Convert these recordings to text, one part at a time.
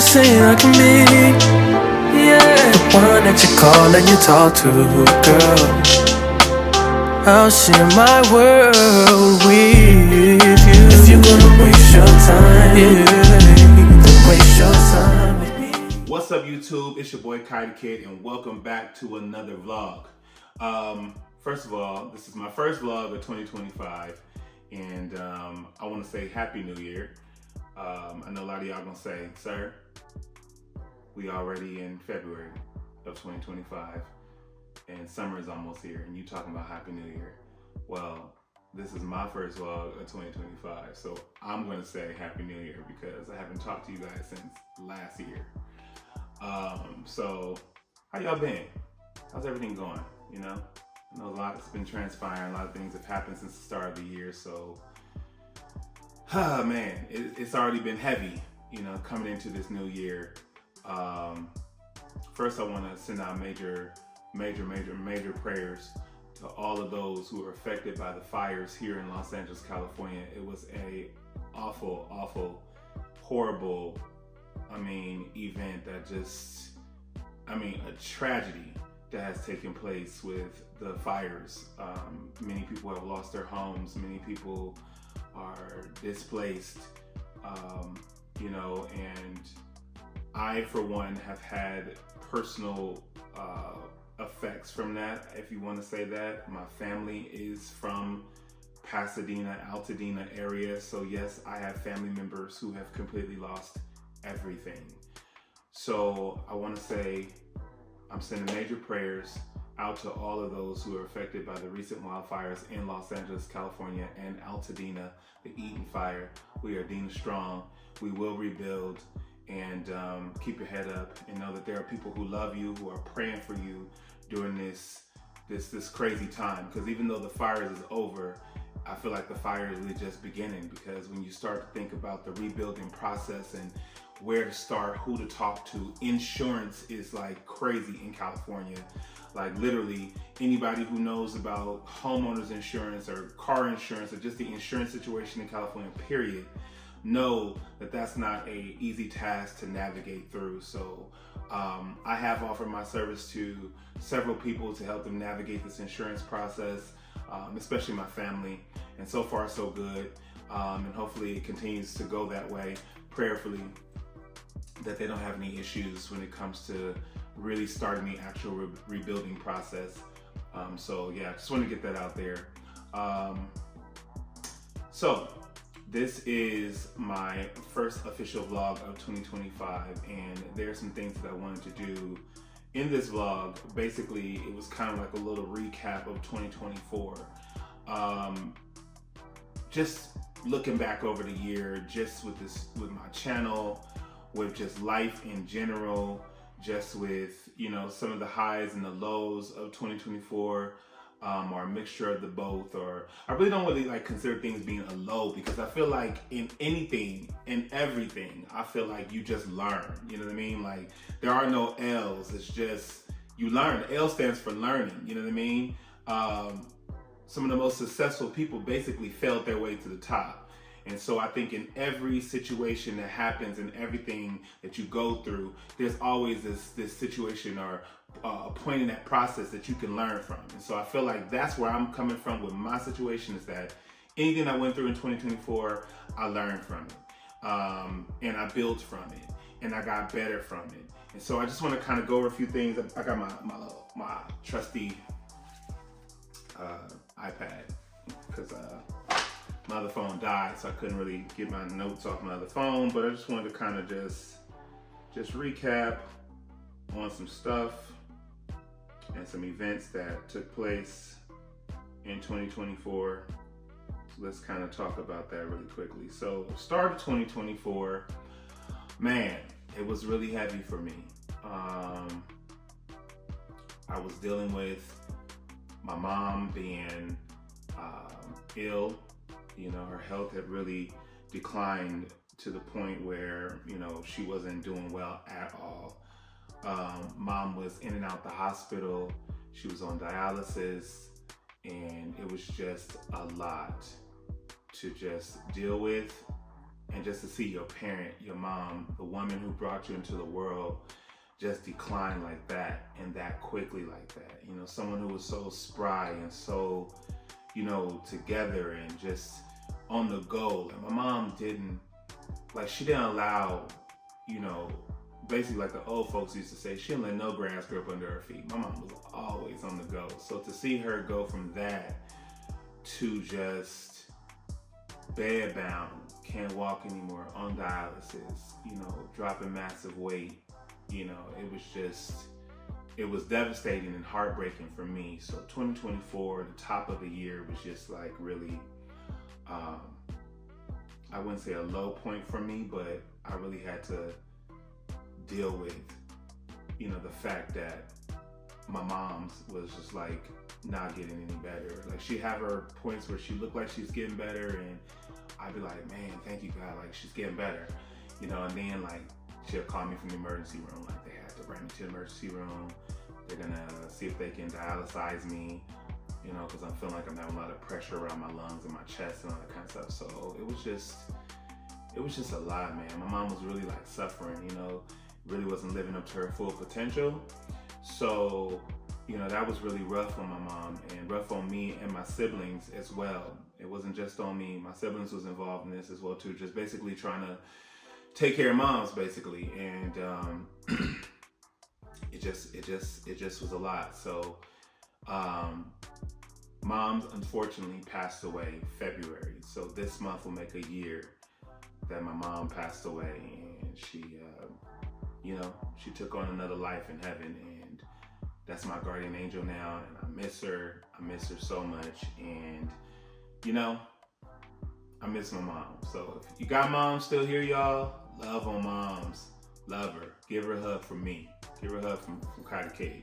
person I can be. Yeah, the one that you call and you talk to, girl. I'll share my world with you. If you're gonna waste your time, yeah, waste your time with me. What's up, YouTube? It's your boy Kai the Kid, and welcome back to another vlog. First of all, this is my first vlog of 2025, and I want to say Happy New Year. I know a lot of y'all gonna say, "Sir, we already in February of 2025, and summer is almost here, and you talking about Happy New Year." Well, this is my first vlog of 2025, so I'm gonna say Happy New Year because I haven't talked to you guys since last year. So how y'all been? How's everything going? You know, I know a lot has been transpiring, a lot of things have happened since the start of the year, so man, it's already been heavy, you know, coming into this new year. First I want to send out major prayers to all of those who were affected by the fires here in Los Angeles, California. It was a awful, horrible, event that just, a tragedy that has taken place with the fires. Many people have lost their homes. Many people are displaced, and I, for one, have had personal effects from that, if you want to say that. My family is from Pasadena, Altadena area, so yes, I have family members who have completely lost everything. So I want to say I'm sending major prayers out to all of those who are affected by the recent wildfires in Los Angeles, California, and Altadena, the Eden fire. We are Dina strong. We will rebuild, and keep your head up and know that there are people who love you, who are praying for you during this crazy time. Because even though the fires is over, I feel like the fire is really just beginning, because when you start to think about the rebuilding process and where to start, who to talk to, insurance is like crazy in California. Like literally anybody who knows about homeowners insurance or car insurance or just the insurance situation in California, period, know that that's not a easy task to navigate through. So I have offered my service to several people to help them navigate this insurance process, especially my family, and so far so good, and hopefully it continues to go that way, prayerfully, that they don't have any issues when it comes to really starting the actual rebuilding process. So yeah, just want to get that out there. So this is my first official vlog of 2025, and there are some things that I wanted to do in this vlog. Basically, it was kind of like a little recap of 2024. Just looking back over the year, just with my channel, with just life in general, just with, some of the highs and the lows of 2024. Or a mixture of the both. Or I really don't really consider things being a low, because I feel like in anything and everything, I feel like you just learn, you know what I mean? Like there are no L's, it's just you learn. The L stands for learning, you know what I mean? Some of the most successful people basically failed their way to the top. And so I think in every situation that happens and everything that you go through, there's always this situation or a point in that process that you can learn from. And so I feel like that's where I'm coming from with my situation, is that anything I went through in 2024, I learned from it. And I built from it, and I got better from it. And so I just want to kind of go over a few things. I got my trusty iPad, because my other phone died, so I couldn't really get my notes off my other phone. But I just wanted to kind of just recap on some stuff and some events that took place in 2024. So let's kind of talk about that really quickly. So start of 2024, man, it was really heavy for me. I was dealing with my mom being ill. Her health had really declined to the point where, she wasn't doing well at all. Mom was in and out the hospital. She was on dialysis, and it was just a lot to just deal with. And just to see your parent, your mom, the woman who brought you into the world, just decline like that and that quickly like that. You know, someone who was so spry and so, you know, together and just on the go. And my mom didn't, like, she didn't allow, you know, basically like the old folks used to say, she didn't let no grass grow up under her feet. My mom was always on the go. So to see her go from that to just bedbound, can't walk anymore, on dialysis, you know, dropping massive weight, you know, it was devastating and heartbreaking for me. So 2024, the top of the year, was just like really, I wouldn't say a low point for me, but I really had to deal with, you know, the fact that my mom's was just like not getting any better. Like, she have her points where she looked like she's getting better, and I'd be like, man, thank you God, like she's getting better, you know. And then like she'll call me from the emergency room, like they have to bring me to the emergency room. They're gonna see if they can dialyze me, you know, because I'm feeling like I'm having a lot of pressure around my lungs and my chest and all that kind of stuff. So it was just a lot, man. My mom was really like suffering, you know, really wasn't living up to her full potential. So, you know, that was really rough on my mom and rough on me and my siblings as well. It wasn't just on me. My siblings was involved in this as well too, just basically trying to take care of moms basically. And it just was a lot. So moms unfortunately passed away February. So this month will make a year that my mom passed away, and she you know, she took on another life in heaven, and that's my guardian angel now, and I miss her so much. And you know, I miss my mom. So if you got moms still here, y'all, love on moms, love her, give her a hug from me, give her a hug from Kylie K,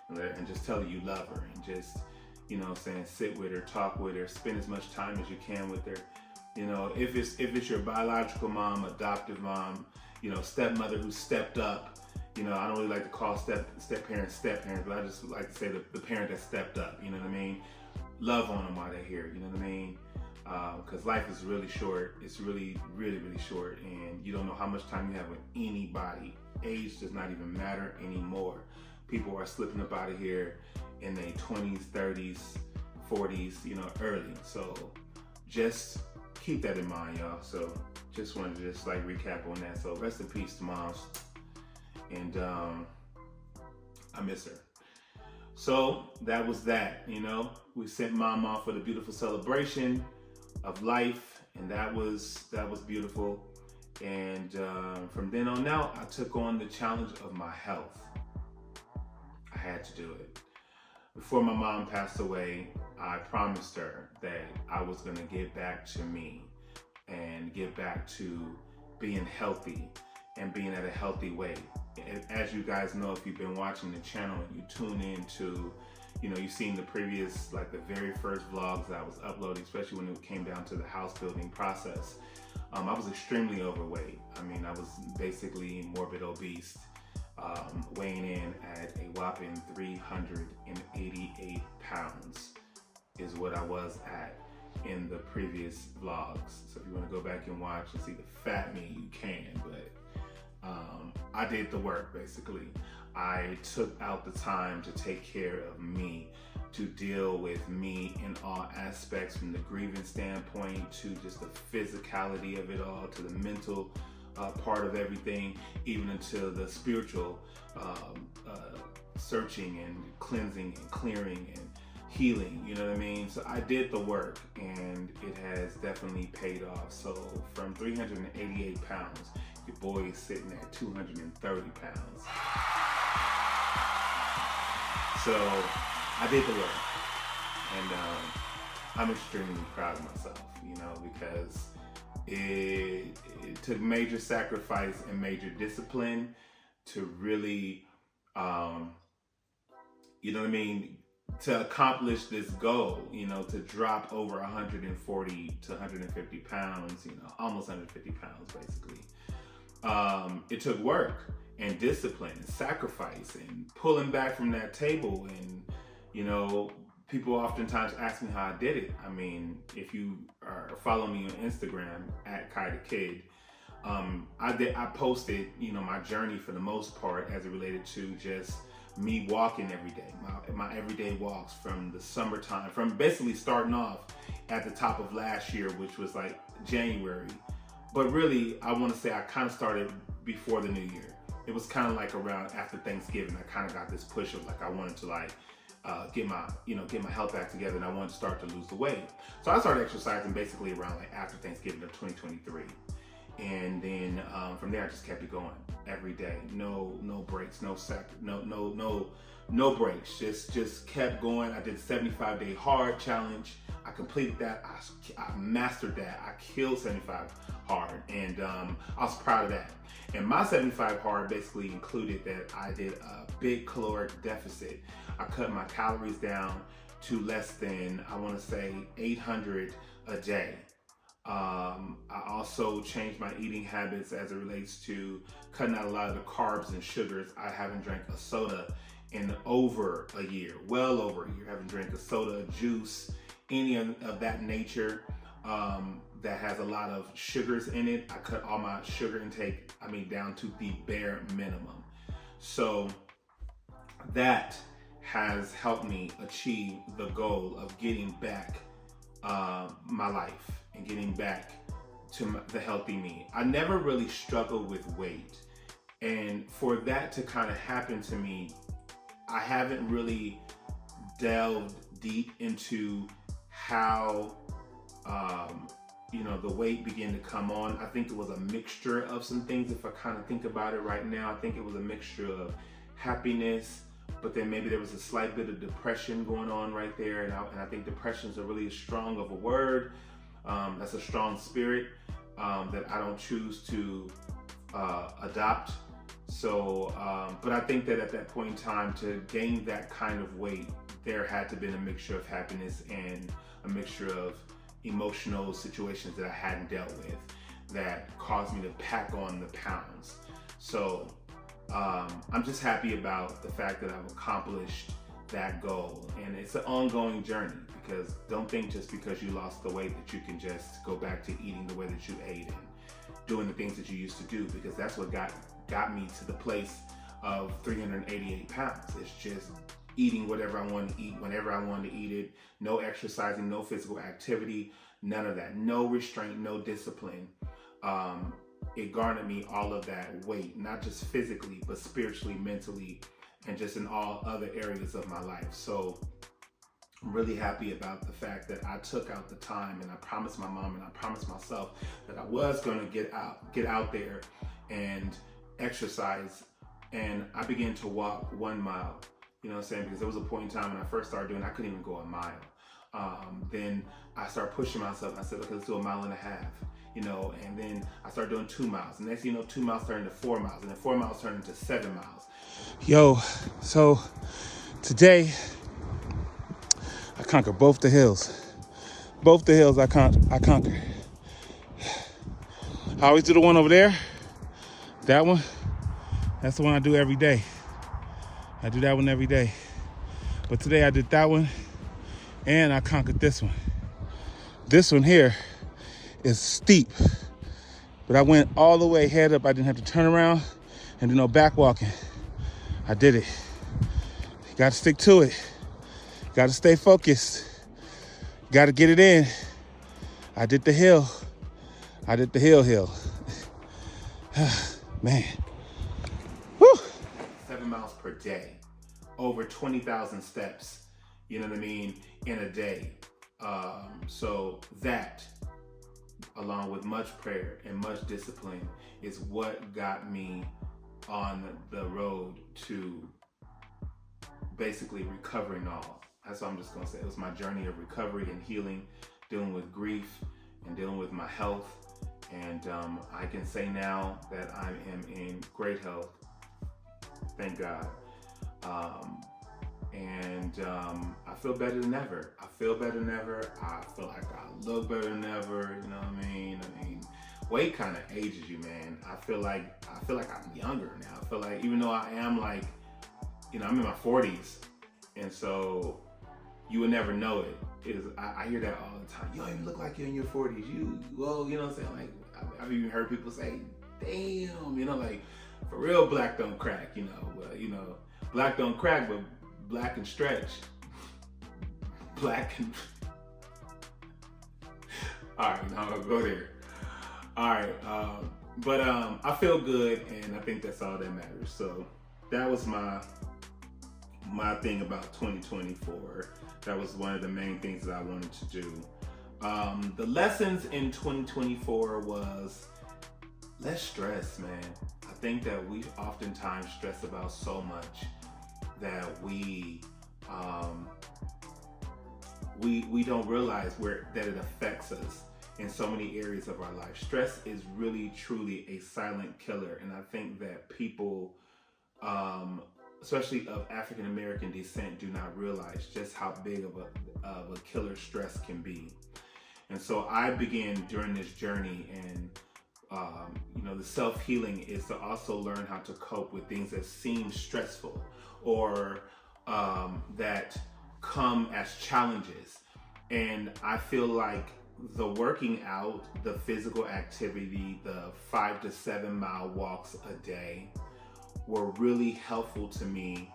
and just tell her you love her, and just, you know what I'm saying, sit with her, talk with her, spend as much time as you can with her. You know, if it's your biological mom, adoptive mom, you know, stepmother who stepped up. You know, I don't really like to call step parents, but I just like to say the parent that stepped up. You know what I mean? Love on them while they're here. You know what I mean? Because life is really short. It's really, really, really short, and you don't know how much time you have with anybody. Age does not even matter anymore. People are slipping up out of here in their 20s, 30s, 40s, you know, early. So just keep that in mind, y'all. So just wanted to just like recap on that. So rest in peace to moms, and I miss her. So that was that. You know, we sent mom off with a beautiful celebration of life, and that was beautiful. And from then on out, I took on the challenge of my health. I had to do it. Before my mom passed away, I promised her that I was gonna get back to me and get back to being healthy and being at a healthy weight. As you guys know, if you've been watching the channel and you tune in to, you know, you've seen the previous, like the very first vlogs that I was uploading, especially when it came down to the house building process. I was extremely overweight. I mean, I was basically morbid obese, weighing in at a whopping 388 pounds is what I was at in the previous vlogs. So if you want to go back and watch and see the fat me, you can, but I did the work basically. I took out the time to take care of me, to deal with me in all aspects, from the grievance standpoint to just the physicality of it all, to the mental part of everything, even into the spiritual searching and cleansing and clearing and healing, you know what I mean? So I did the work, and it has definitely paid off. So from 388 pounds, your boy is sitting at 230 pounds. So I did the work, and I'm extremely proud of myself, you know, because it took major sacrifice and major discipline to really, you know what I mean, to accomplish this goal, you know, to drop over 140 to 150 pounds, you know, almost 150 pounds basically. It took work and discipline and sacrifice and pulling back from that table. And, you know, people oftentimes ask me how I did it. I mean, if you are following me on Instagram at Kai the Kid, I posted, my journey for the most part as it related to just me walking every day, my everyday walks from the summertime, from basically starting off at the top of last year, which was like January. But really, I want to say I kind of started before the new year. It was kind of like around after Thanksgiving. I kind of got this push of like I wanted to like get my health back together, and I wanted to start to lose the weight. So I started exercising basically around like after Thanksgiving of 2023. And then from there, I just kept it going every day. No breaks, no breaks. Just kept going. I did the 75-day hard challenge. I completed that. I mastered that. I killed 75 hard, and I was proud of that. And my 75 hard basically included that I did a big caloric deficit. I cut my calories down to less than, I want to say, 800 a day. I also changed my eating habits as it relates to cutting out a lot of the carbs and sugars. I haven't drank a soda in over a year, well over a year. I haven't drank a soda, juice, any of that nature that has a lot of sugars in it. I cut all my sugar intake, down to the bare minimum. So that has helped me achieve the goal of getting back my life and getting back to the healthy me. I never really struggled with weight, and for that to kind of happen to me, I haven't really delved deep into how the weight began to come on. I think it was a mixture of some things. If I kind of think about it right now, I think it was a mixture of happiness, but then maybe there was a slight bit of depression going on right there. And I think depression is a really strong of a word. That's a strong spirit that I don't choose to adopt. So, but I think that at that point in time, to gain that kind of weight, there had to have been a mixture of happiness and a mixture of emotional situations that I hadn't dealt with that caused me to pack on the pounds. So I'm just happy about the fact that I've accomplished that goal, and it's an ongoing journey, because don't think just because you lost the weight that you can just go back to eating the way that you ate and doing the things that you used to do, because that's what got me to the place of 388 pounds. It's just eating whatever I wanted to eat whenever I wanted to eat it. No exercising, no physical activity, none of that. No restraint, no discipline. It garnered me all of that weight, not just physically, but spiritually, mentally, and just in all other areas of my life. So I'm really happy about the fact that I took out the time, and I promised my mom and I promised myself that I was going to get out there and exercise. And I began to walk 1 mile, you know what I'm saying? Because there was a point in time when I first started doing it, I couldn't even go a mile. Then I started pushing myself. I said, okay, let's do 1.5 miles, and then I started doing 2 miles. And next thing you know, 2 miles turned into 4 miles, and then 4 miles turned into 7 miles. Yo, so today I conquered both the hills. Both the hills I conquered. I always do the one over there. That one, that's the one I do every day. I do that one every day. But today I did that one, and I conquered this one. This one here is steep, but I went all the way head up. I didn't have to turn around and do no back walking. I did it. You gotta stick to it. You gotta stay focused. You gotta get it in. I did the hill. I did the hill. Man. Whew. 7 miles per day, over 20,000 steps, you know what I mean, in a day. So that, along with much prayer and much discipline, is what got me on the road to basically recovering all. That's what I'm just gonna say. It was my journey of recovery and healing, dealing with grief and dealing with my health. And I can say now that I am in great health, thank God. I feel better than ever. I feel like I look better than ever, you know what I mean? Weight kind of ages you, man. I feel like I'm younger now. I feel like, even though I am like, I'm in my 40s, and so you would never know it. I hear that all the time. You don't even look like you're in your 40s. You know what I'm saying? Like, I've even heard people say, damn, you know, like, for real, black don't crack, you know, black don't crack, but black can stretch. Black can, all right, now I'll go there. All right, but I feel good, and I think that's all that matters. So that was my thing about 2024. That was one of the main things that I wanted to do. The lessons in 2024 was less stress, man. I think that we oftentimes stress about so much that we don't realize that it affects us in so many areas of our life. Stress is really, truly a silent killer. And I think that people, especially of African American descent, do not realize just how big of a killer stress can be. And so I began during this journey, and the self-healing is to also learn how to cope with things that seem stressful or that come as challenges. And I feel like the working out, the physical activity, the 5 to 7 mile walks a day were really helpful to me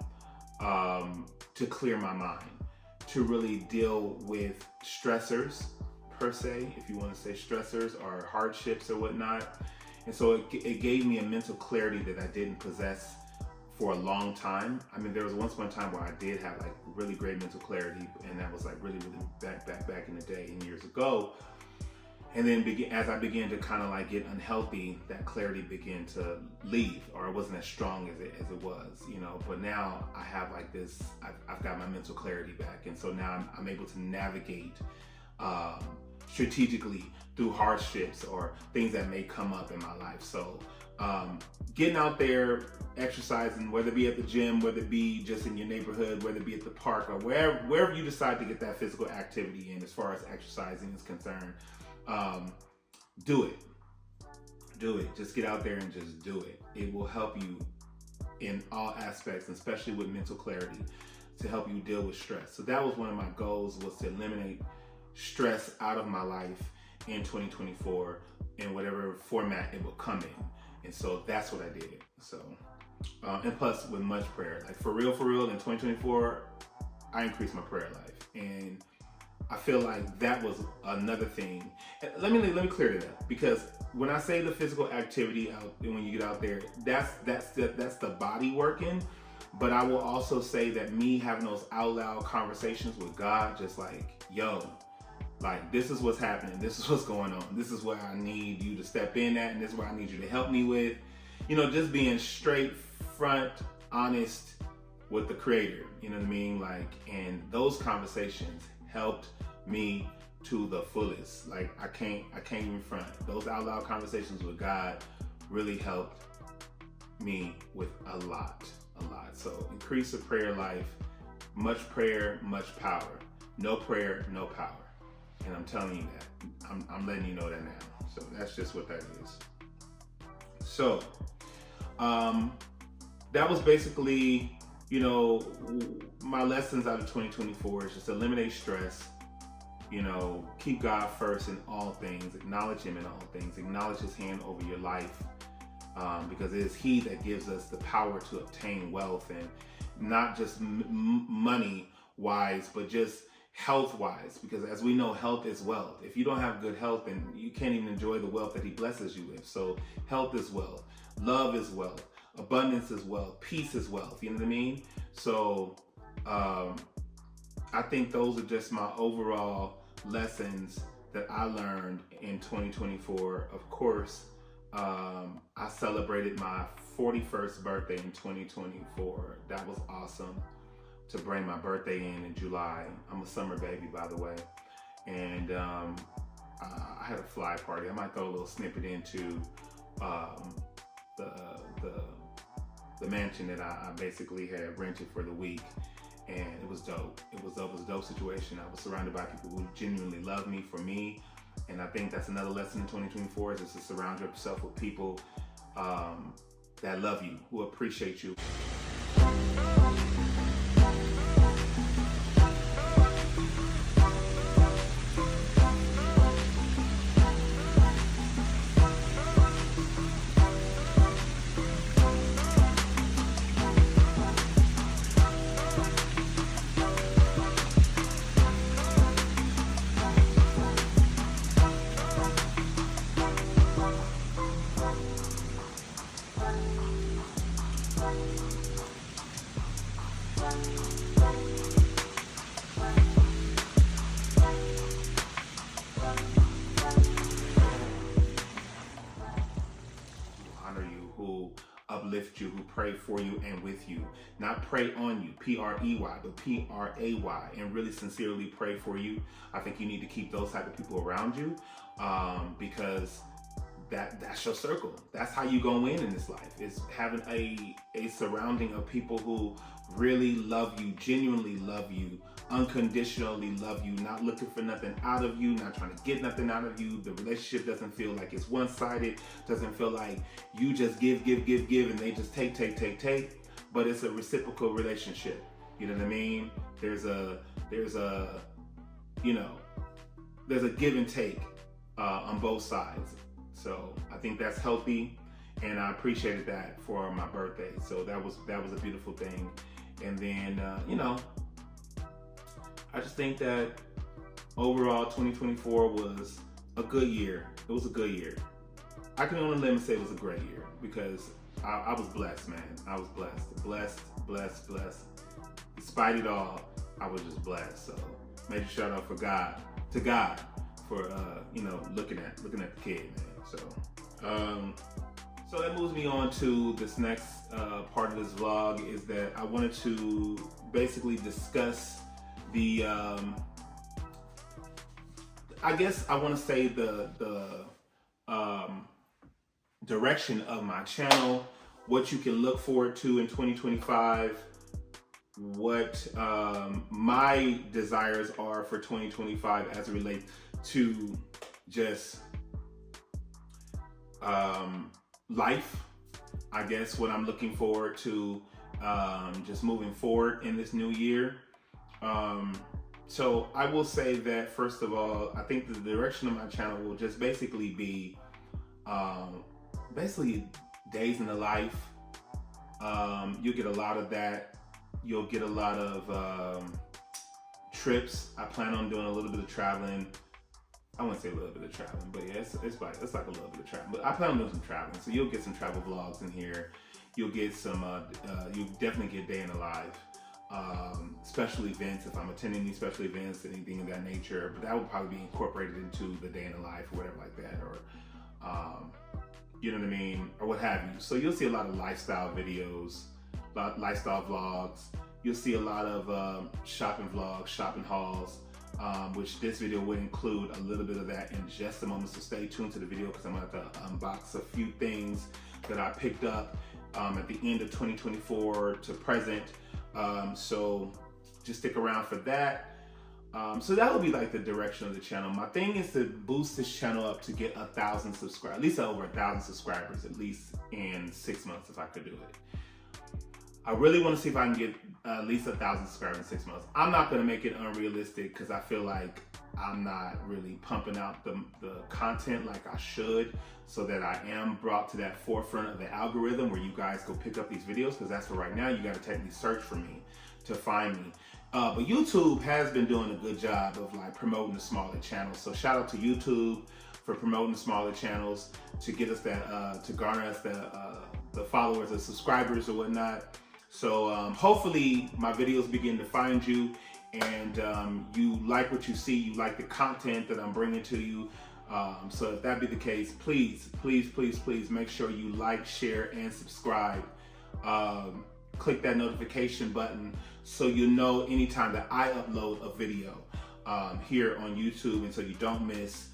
to clear my mind, to really deal with stressors per se, if you want to say stressors or hardships or whatnot. And so it gave me a mental clarity that I didn't possess for a long time. I mean, there was once upon a time where I did have like really great mental clarity, and that was like really back in the day and years ago. And then as I began to kind of like get unhealthy, that clarity began to leave, or it wasn't as strong as it was, you know. But now I have like this, I've got my mental clarity back, and so now I'm able to navigate strategically through hardships or things that may come up in my life. So getting out there, exercising, whether it be at the gym, whether it be just in your neighborhood, whether it be at the park, or wherever you decide to get that physical activity in as far as exercising is concerned, do it. Just get out there and just do it. It will help you in all aspects, especially with mental clarity, to help you deal with stress. So that was one of my goals, was to eliminate stress out of my life in 2024 in whatever format it will come in. And so that's what I did. So, and plus with much prayer, like for real, in 2024, I increased my prayer life. And I feel like that was another thing. Let me clear it up, because when I say the physical activity out, when you get out there, that's the body working. But I will also say that me having those out loud conversations with God, just like, yo, like, this is what's happening. This is what's going on. This is what I need you to step in at, and this is what I need you to help me with. You know, just being straight front, honest with the Creator. You know what I mean? Like, and those conversations helped me to the fullest. Like, I can't even front. Those out loud conversations with God really helped me with a lot. So increase the prayer life. Much prayer, much power. No prayer, no power. And I'm telling you that. I'm letting you know that now. So that's just what that is. So that was basically, you know, my lessons out of 2024 is just eliminate stress. You know, keep God first in all things. Acknowledge Him in all things. Acknowledge His hand over your life, because it is He that gives us the power to obtain wealth, and not just money wise, but just health wise, because as we know, health is wealth. If you don't have good health, then you can't even enjoy the wealth that He blesses you with. So health is wealth, love is wealth, abundance is wealth, peace is wealth. You know what I mean? So I think those are just my overall lessons that I learned in 2024. Of course, I celebrated my 41st birthday in 2024. That was awesome, to bring my birthday in July. I'm a summer baby, by the way. And I had a fly party. I might throw a little snippet into the mansion that I basically had rented for the week. And it was dope. It was a dope situation. I was surrounded by people who genuinely love me for me. And I think that's another lesson in 2024, is just to surround yourself with people that love you, who appreciate you. Who uplift you, who pray for you and with you. Not pray on you, P-R-E-Y, but P-R-A-Y, and really sincerely pray for you. I think you need to keep those type of people around you, because that's your circle. That's how you go in this life, is having a surrounding of people who really love you, genuinely love you, unconditionally love you, not looking for nothing out of you, not trying to get nothing out of you. The relationship doesn't feel like it's one-sided, doesn't feel like you just give, and they just take, but it's a reciprocal relationship. You know what I mean? There's a give and take on both sides. So I think that's healthy, and I appreciated that for my birthday. So that was a beautiful thing. And then I just think that overall 2024 was a good year. It was a good year. I can only limit say it was a great year because I was blessed, man. I was blessed. Despite it all, I was just blessed. So major shout out to God for looking at the kid, man. So that moves me on to this next part of this vlog, is that I wanted to basically discuss the I guess I want to say the direction of my channel, what you can look forward to in 2025, what my desires are for 2025 as it relates to just life. I guess what I'm looking forward to just moving forward in this new year. So I will say that, first of all, I think the direction of my channel will just basically be days in the life. You'll get a lot of that. You'll get a lot of trips. I plan on doing a little bit of traveling. I wouldn't say a little bit of traveling, but yeah, it's like a little bit of traveling. But I plan on doing some traveling, so you'll get some travel vlogs in here. You'll get some. You definitely get day in the life. Special events, if I'm attending these special events, anything of that nature, but that will probably be incorporated into the day in the life or whatever like that, or you know what I mean, or what have you. So you'll see a lot of lifestyle videos, lifestyle vlogs. You'll see a lot of shopping vlogs, shopping hauls, which this video would include a little bit of that in just a moment. So stay tuned to the video because I'm going to have to unbox a few things that I picked up at the end of 2024 to present. So just stick around for that. So that will be like the direction of the channel. My thing is to boost this channel up to get 1,000 subscribers, at least over 1,000 subscribers, at least in 6 months if I could do it. I really want to see if I can get at least 1,000 subscribers in 6 months. I'm not going to make it unrealistic because I feel like I'm not really pumping out the content like I should, so that I am brought to that forefront of the algorithm where you guys go pick up these videos, because that's for right now. You got to technically search for me to find me. But YouTube has been doing a good job of like promoting the smaller channels. So shout out to YouTube for promoting the smaller channels to get us that, to garner us the followers and subscribers or whatnot. So hopefully my videos begin to find you, and you like what you see, you like the content that I'm bringing to you. So if that be the case, please make sure you like, share, and subscribe. Click that notification button so you know anytime that I upload a video here on YouTube, and so you don't miss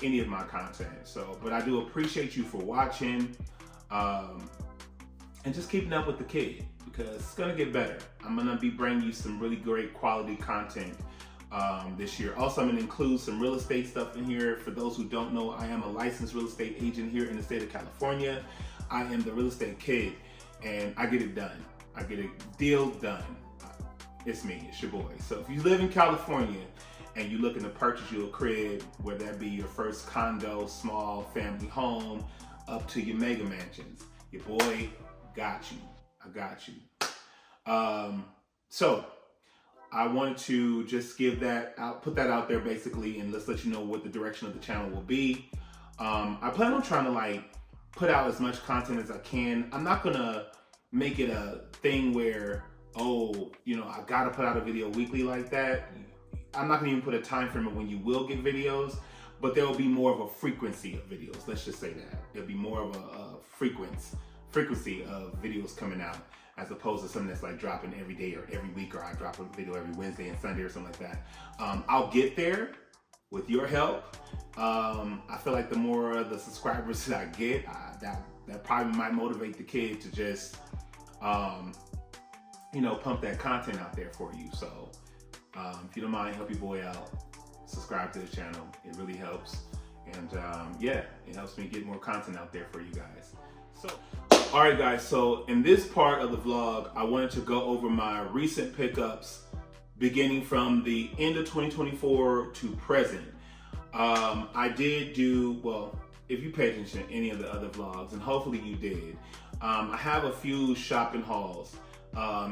any of my content. So, but I do appreciate you for watching and just keeping up with the kid, because it's gonna get better. I'm gonna be bringing you some really great quality content this year. Also, I'm gonna include some real estate stuff in here. For those who don't know, I am a licensed real estate agent here in the state of California. I am the real estate kid, and I get it done. I get a deal done. It's me, it's your boy. So if you live in California and you're looking to purchase you a crib, whether that be your first condo, small family home, up to your mega mansions, your boy got you. I got you. So I wanted to just give that out, put that out there basically, and let's let you know what the direction of the channel will be. I plan on trying to like put out as much content as I can. I'm not gonna make it a thing where, oh, you know, I gotta put out a video weekly like that. I'm not gonna even put a time frame of when you will get videos, but there will be more of a frequency of videos. Let's just say that. There'll be more of a frequency of videos coming out, as opposed to something that's like dropping every day or every week, or I drop a video every Wednesday and Sunday or something like that. I'll get there with your help. I feel like the more of the subscribers that I get, that probably might motivate the kid to just, you know, pump that content out there for you. So if you don't mind, help your boy out. Subscribe to the channel. It really helps. And yeah, it helps me get more content out there for you guys. So, all right guys, so in this part of the vlog, I wanted to go over my recent pickups beginning from the end of 2024 to present. I did do, well, if you paid attention to any of the other vlogs, and hopefully you did, I have a few shopping hauls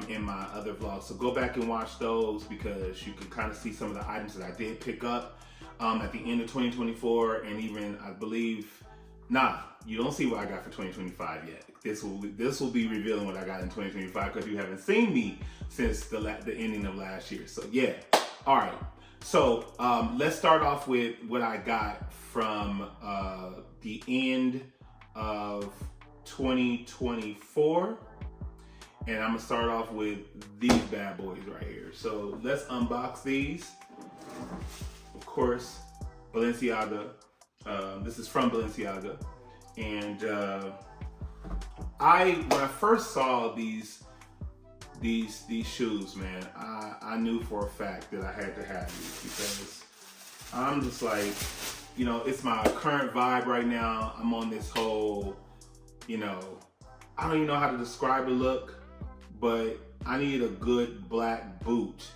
in my other vlogs, so go back and watch those, because you can kind of see some of the items that I did pick up at the end of 2024, and even, I believe, you don't see what I got for 2025 yet. This will be revealing what I got in 2025, because you haven't seen me since the ending of last year. So yeah, all right. So let's start off with what I got from the end of 2024. And I'm gonna start off with these bad boys right here. So let's unbox these. Of course, Balenciaga. This is from Balenciaga. And when I first saw these shoes, man, I knew for a fact that I had to have these, because I'm just like, you know, it's my current vibe right now. I'm on this whole, you know, I don't even know how to describe the look, but I need a good black boot.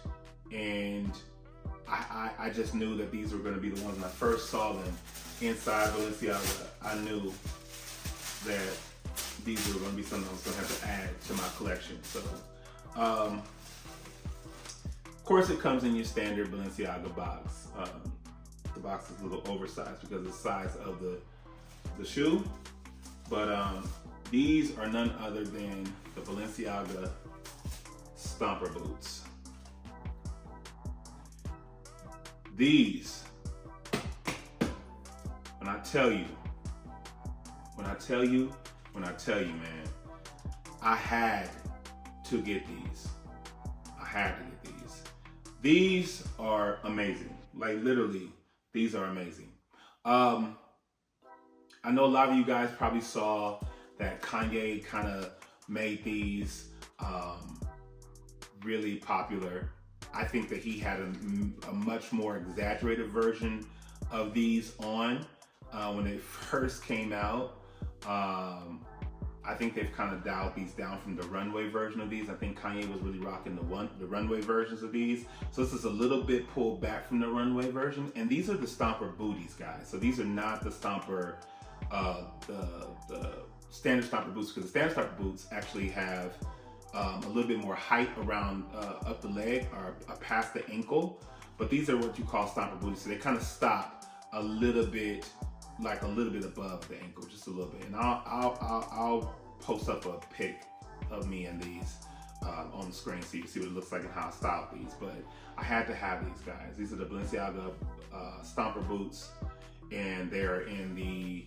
And I just knew that these were gonna be the ones. When I first saw them inside Balenciaga, I knew that these were gonna be something I was gonna have to add to my collection. So, of course, it comes in your standard Balenciaga box. The box is a little oversized because of the size of the shoe, but these are none other than the Balenciaga Stomper boots. These, when I tell you, man, I had to get these. These are amazing. Like, literally, these are amazing. I know a lot of you guys probably saw that Kanye kind of made these really popular. I think that he had a much more exaggerated version of these on when they first came out. I think they've kind of dialed these down from the runway version of these. I think Kanye was really rocking the runway versions of these. So this is a little bit pulled back from the runway version. And these are the Stomper booties, guys. So these are not the Stomper, the standard Stomper boots, because the standard Stomper boots actually have a little bit more height around up the leg or past the ankle. But these are what you call Stomper booties. So they kind of stop a little bit above the ankle, just a little bit. And I'll post up a pic of me and these on the screen so you can see what it looks like and how I styled these. But I had to have these, guys. These are the Balenciaga Stomper boots, and they're in the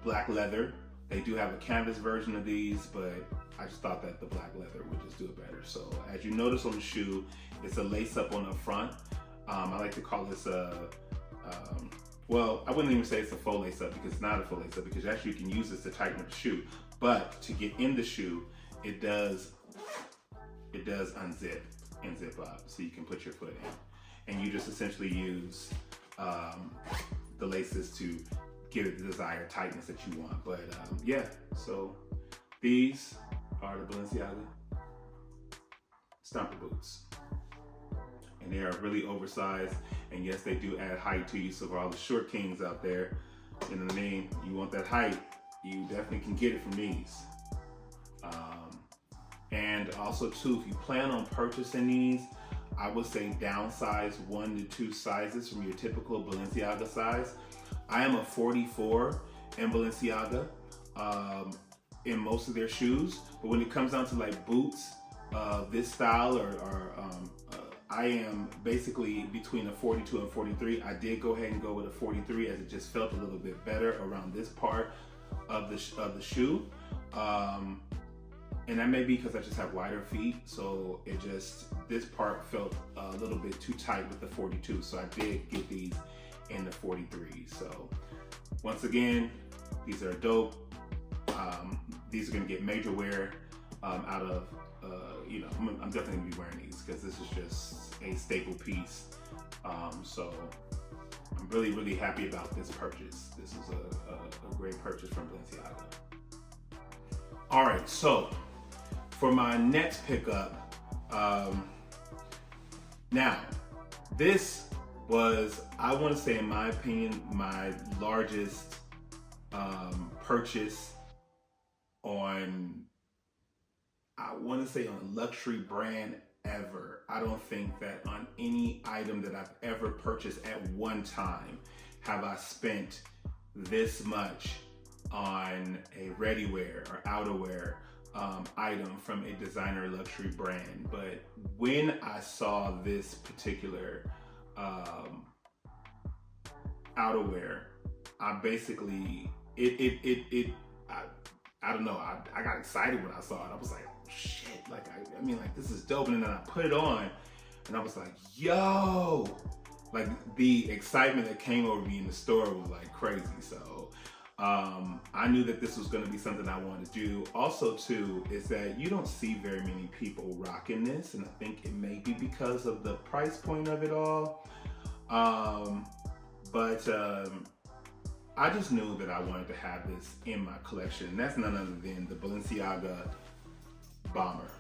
black leather. They do have a canvas version of these, but I just thought that the black leather would just do it better. So as you notice on the shoe, it's a lace up on the front. I like to call this well, I wouldn't even say it's a faux lace up, because it's not a faux lace up, because actually you can use this to tighten up the shoe. But to get in the shoe, it does unzip and zip up, so you can put your foot in. And you just essentially use the laces to give it the desired tightness that you want. But yeah, so these are the Balenciaga Stomper boots. And they are really oversized. And yes, they do add height to you. So for all the short kings out there, you know what I mean? You want that height, you definitely can get it from these. And also too, if you plan on purchasing these, I would say downsize 1 to 2 sizes from your typical Balenciaga size. I am a 44 in Balenciaga. in most of their shoes. But when it comes down to like boots, this style I am basically between a 42 and 43. I did go ahead and go with a 43 as it just felt a little bit better around this part of the shoe. And that may be because I just have wider feet, so this part felt a little bit too tight with the 42, so I did get these in the 43. So once again, these are dope. These are gonna get major wear out of, I'm definitely gonna be wearing these because this is just a staple piece. So I'm really, really happy about this purchase. This is a great purchase from Balenciaga. All right, so for my next pickup, now this was, I want to say in my opinion, my largest purchase on, I want to say on a luxury brand ever. I don't think that on any item that I've ever purchased at one time have I spent this much on a ready-wear or outerwear item from a designer luxury brand. But when I saw this particular outerwear, I basically, I don't know, I got excited when I saw it. I was like, oh, shit, like, I mean, like, this is dope. And then I put it on and I was like, yo, like the excitement that came over me in the store was like crazy. So I knew that this was going to be something I wanted to do. Also too, is that you don't see very many people rocking this, and I think it may be because of the price point of it all. But I just knew that I wanted to have this in my collection, and that's none other than the Balenciaga bomber.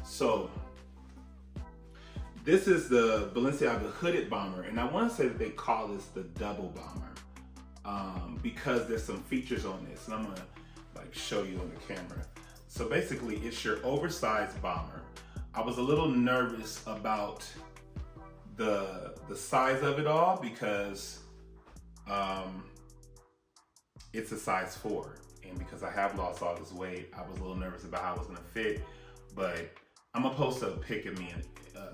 So this is the Balenciaga hooded bomber, and I want to say that they call this the double bomber because there's some features on this, and I'm gonna like show you on the camera. So basically, it's your oversized bomber. I was a little nervous about the size of it all because it's a size 4, and because I have lost all this weight, I was a little nervous about how it was gonna fit. But I'm gonna post a pic of me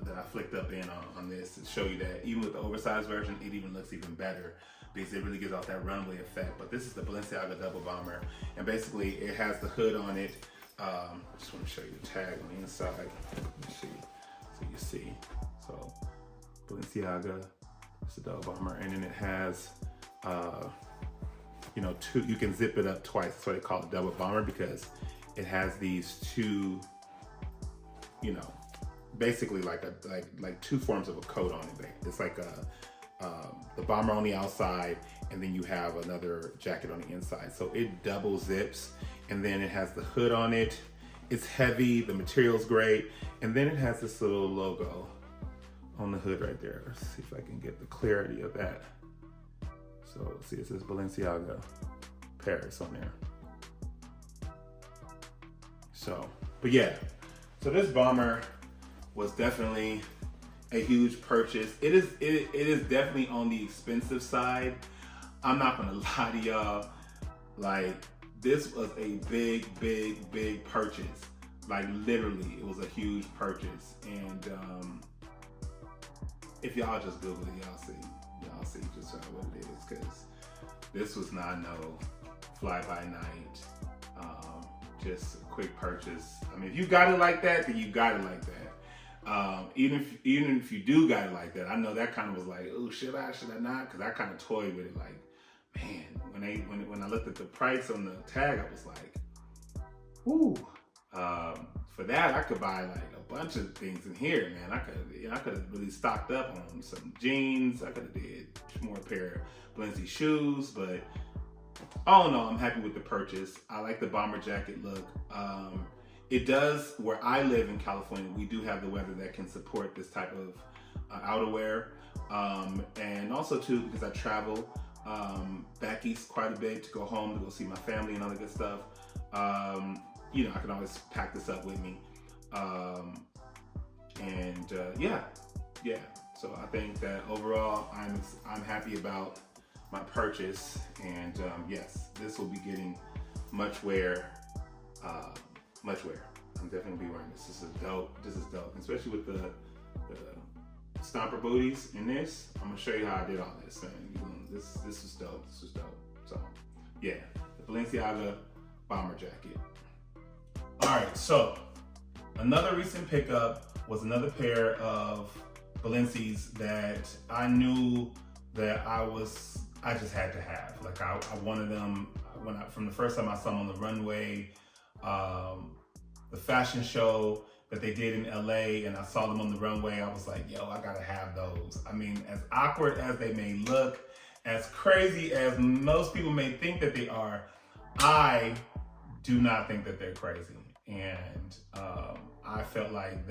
that I flicked up in on this to show you that even with the oversized version, it even looks even better because it really gives off that runway effect. But this is the Balenciaga double bomber, and basically it has the hood on it. I just want to show you the tag on the inside. Let me see, so you see. So Balenciaga, it's a double bomber, and then it has, you can zip it up twice. That's why they call it double bomber, because it has these two, basically like two forms of a coat on it. It's like the bomber on the outside, and then you have another jacket on the inside. So it double zips, and then it has the hood on it. It's heavy, the material's great, and then it has this little logo on the hood right there. Let's see if I can get the clarity of that. So see, it says Balenciaga Paris on there. So, but yeah, so this bomber was definitely a huge purchase. It is definitely on the expensive side. I'm not gonna lie to y'all. Like, this was a big purchase. Like, literally, it was a huge purchase. And if y'all just Google it, y'all see just what it is, because this was not no fly-by-night, just a quick purchase. I mean, if you got it like that, then you got it like that. Even if you do got it like that, I know that kind of was like, oh, should I not? Because I kind of toyed with it, like, man, when I looked at the price on the tag, I was like, ooh. For that, I could buy like a bunch of things in here, man. I could have really stocked up on some jeans. I could have did more pair of Balenci shoes, but all in all, I'm happy with the purchase. I like the bomber jacket look. It does, where I live in California, we do have the weather that can support this type of outerwear. And also too, because I travel back east quite a bit to go home, to go see my family and all that good stuff. I can always pack this up with me. Yeah. So I think that overall, I'm happy about my purchase. And yes, this will be getting much wear, much wear. I'm definitely gonna be wearing this. This is dope. This is dope, especially with the stomper booties in this. I'm gonna show you how I did all this. This is dope. This is dope. So yeah, the Balenciaga bomber jacket. All right, so another recent pickup was another pair of Balenci's that I knew that I just had to have. Like I wanted them from the first time I saw them on the runway, the fashion show that they did in LA, and I saw them on the runway. I was like, yo, I gotta have those. I mean, as awkward as they may look, as crazy as most people may think that they are, I do not think that they're crazy. And I felt like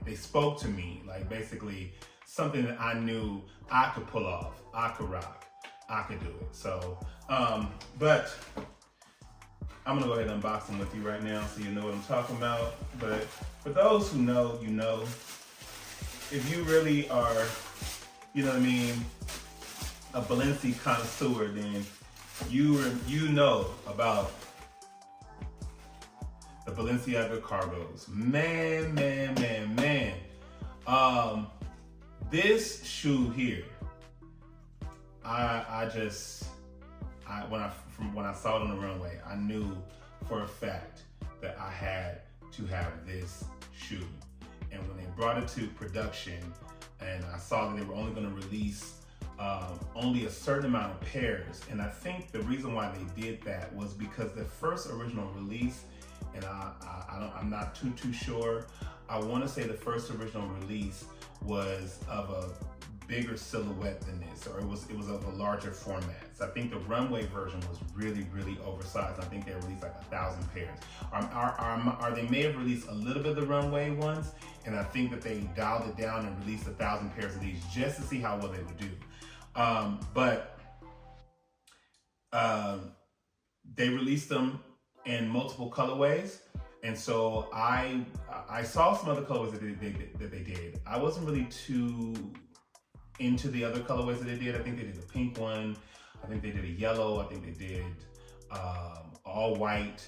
they spoke to me, like basically something that I knew I could pull off, I could rock, I could do it. So, but I'm gonna go ahead and unbox them with you right now so you know what I'm talking about. But for those who know, you know. If you really are, you know what I mean, a Balenci connoisseur, then you know about the Balenciaga cargos. Man. This shoe here, when I saw it on the runway, I knew for a fact that I had to have this shoe. And when they brought it to production, and I saw that they were only going to release only a certain amount of pairs, and I think the reason why they did that was because the first original release, and I'm not too sure. I want to say the first original release was of a bigger silhouette than this, or it was of a larger format. So I think the runway version was really oversized. I think they released like 1,000 pairs. Or they may have released a little bit of the runway ones, and I think that they dialed it down and released 1,000 pairs of these just to see how well they would do. But they released them in multiple colorways, and so I saw some other colorways that they did. I wasn't really too into the other colorways that they did. I think they did a pink one. I think they did a yellow. I think they did all white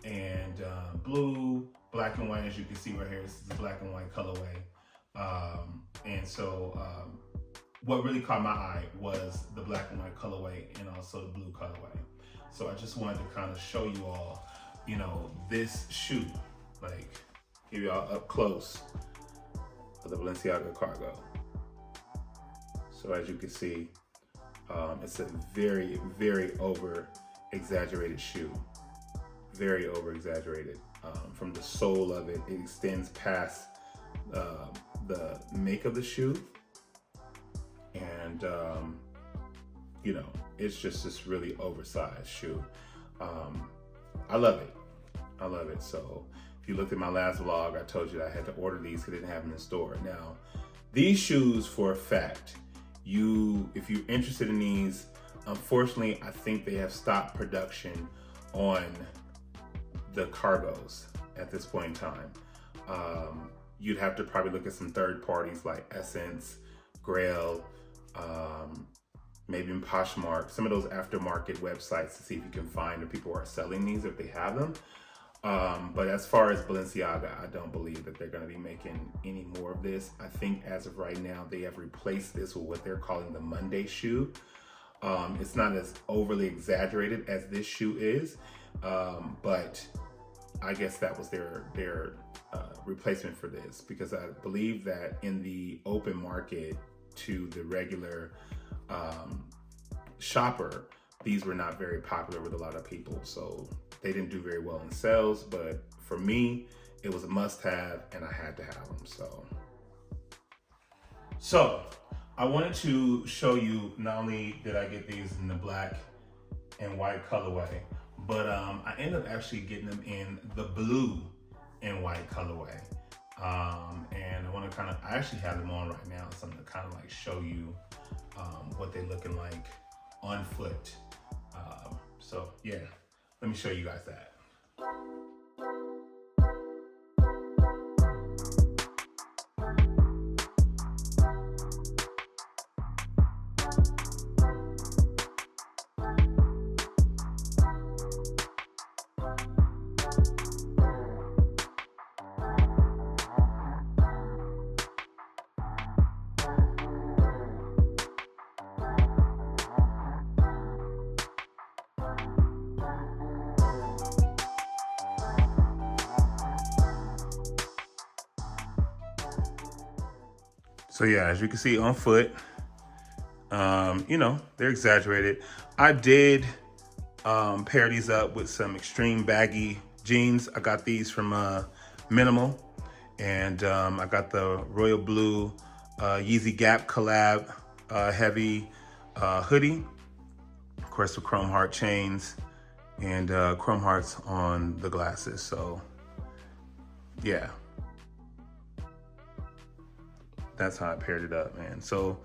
and blue, black and white. As you can see right here, this is the black and white colorway. And so what really caught my eye was the black and white colorway and also the blue colorway. So I just wanted to kind of show you all, you know, this shoe, like give y'all up close of the Balenciaga cargo. So as you can see, it's a very over exaggerated shoe, very over exaggerated. From the sole of it, it extends past the make of the shoe, and you know, it's just this really oversized shoe. I love it. So if you looked at my last vlog, I told you that I had to order these because they didn't have them in store. Now, these shoes, for a fact, if you're interested in these, unfortunately, I think they have stopped production on the cargos at this point in time. You'd have to probably look at some third parties like Essence, Grail, maybe in Poshmark, some of those aftermarket websites to see if you can find if people are selling these, if they have them. But as far as Balenciaga, I don't believe that they're gonna be making any more of this. I think as of right now, they have replaced this with what they're calling the Monday shoe. It's not as overly exaggerated as this shoe is, but I guess that was their replacement for this, because I believe that in the open market to the regular shopper, these were not very popular with a lot of people. So they didn't do very well in sales, but for me, it was a must-have and I had to have them. So I wanted to show you, not only did I get these in the black and white colorway, but I ended up actually getting them in the blue and white colorway. And I actually have them on right now, so I'm gonna kind of like show you what they're looking like on foot. So yeah, let me show you guys that. So yeah, as you can see on foot, you know, they're exaggerated. I did pair these up with some extreme baggy jeans. I got these from Minimal, and I got the royal blue YZY Gap collab heavy hoodie, of course with chrome heart chains and chrome hearts on the glasses. So yeah, that's how I paired it up, man. So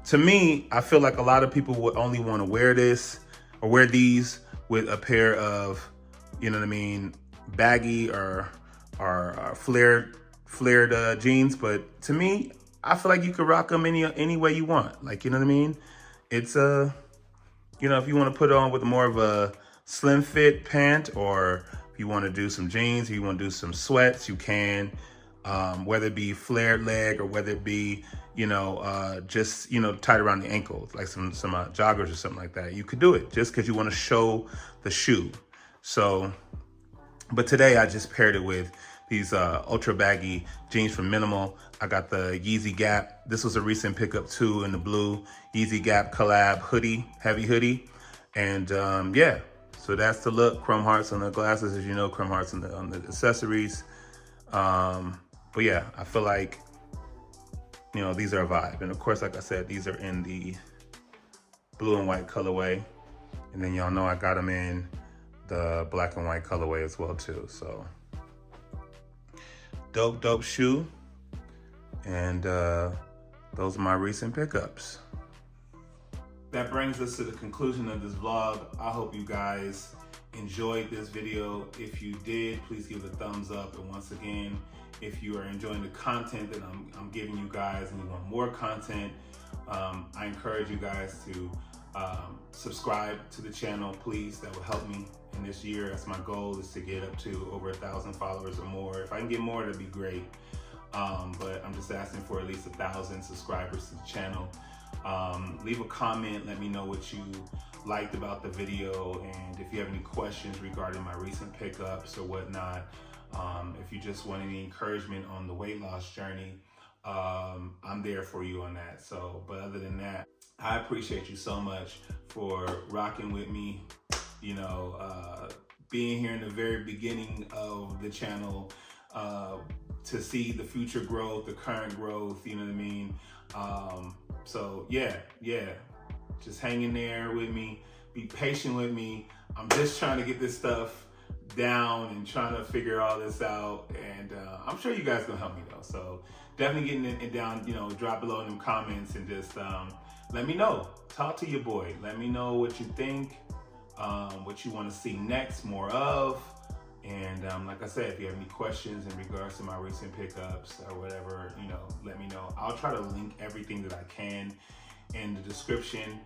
to me, I feel like a lot of people would only want to wear this or wear these with a pair of, you know what I mean, baggy or flared jeans. But to me, I feel like you could rock them any way you want. Like, you know what I mean? It's you know, if you want to put it on with more of a slim fit pant, or if you want to do some jeans, if you want to do some sweats, you can. Whether it be flared leg or whether it be, you know, just, you know, tied around the ankles, like some joggers or something like that. You could do it just because you want to show the shoe. So, but today I just paired it with these ultra baggy jeans from Minimal. I got the YZY Gap. This was a recent pickup too, in the blue YZY Gap collab hoodie, heavy hoodie. And yeah, so that's the look. Chrome hearts on the glasses, as you know, chrome hearts on the accessories. But yeah, I feel like, you know, these are a vibe. And of course, like I said, these are in the blue and white colorway. And then y'all know I got them in the black and white colorway as well too. So dope shoe. And those are my recent pickups. That brings us to the conclusion of this vlog. I hope you guys enjoyed this video. If you did, please give it a thumbs up. And once again, if you are enjoying the content that I'm giving you guys and you want more content, I encourage you guys to subscribe to the channel, please. That will help me in this year. That's my goal, is to get up to over 1,000 followers or more. If I can get more, that'd be great. But I'm just asking for at least 1,000 subscribers to the channel. Leave a comment, let me know what you liked about the video, and if you have any questions regarding my recent pickups or whatnot. If you just want any encouragement on the weight loss journey, I'm there for you on that. So, but other than that, I appreciate you so much for rocking with me, you know, being here in the very beginning of the channel, to see the future growth, the current growth, you know what I mean? So yeah, just hang in there with me, be patient with me. I'm just trying to get this stuff down and trying to figure all this out, and I'm sure you guys gonna help me though. So definitely getting it down, you know, drop below in them comments and just let me know. Talk to your boy. Let me know what you think, what you want to see next, more of. And like I said, if you have any questions in regards to my recent pickups or whatever, you know, let me know. I'll try to link everything that I can in the description,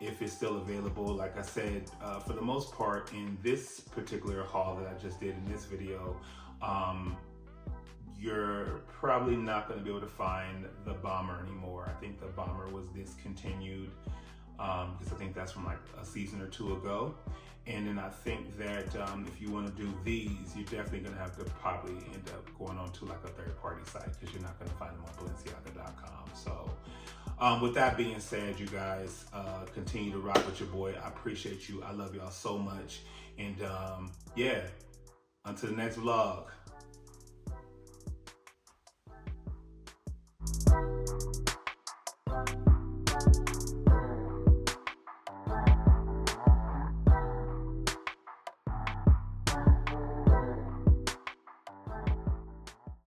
if it's still available. Like I said, for the most part, in this particular haul that I just did in this video, you're probably not going to be able to find the bomber anymore. I think the bomber was discontinued, because I think that's from like a season or two ago. And then I think that if you want to do these, you're definitely going to have to probably end up going on to like a third-party site, because you're not going to find them on BALENCIAGA.com. So with that being said, you guys, continue to rock with your boy. I appreciate you. I love y'all so much. And yeah, until the next vlog.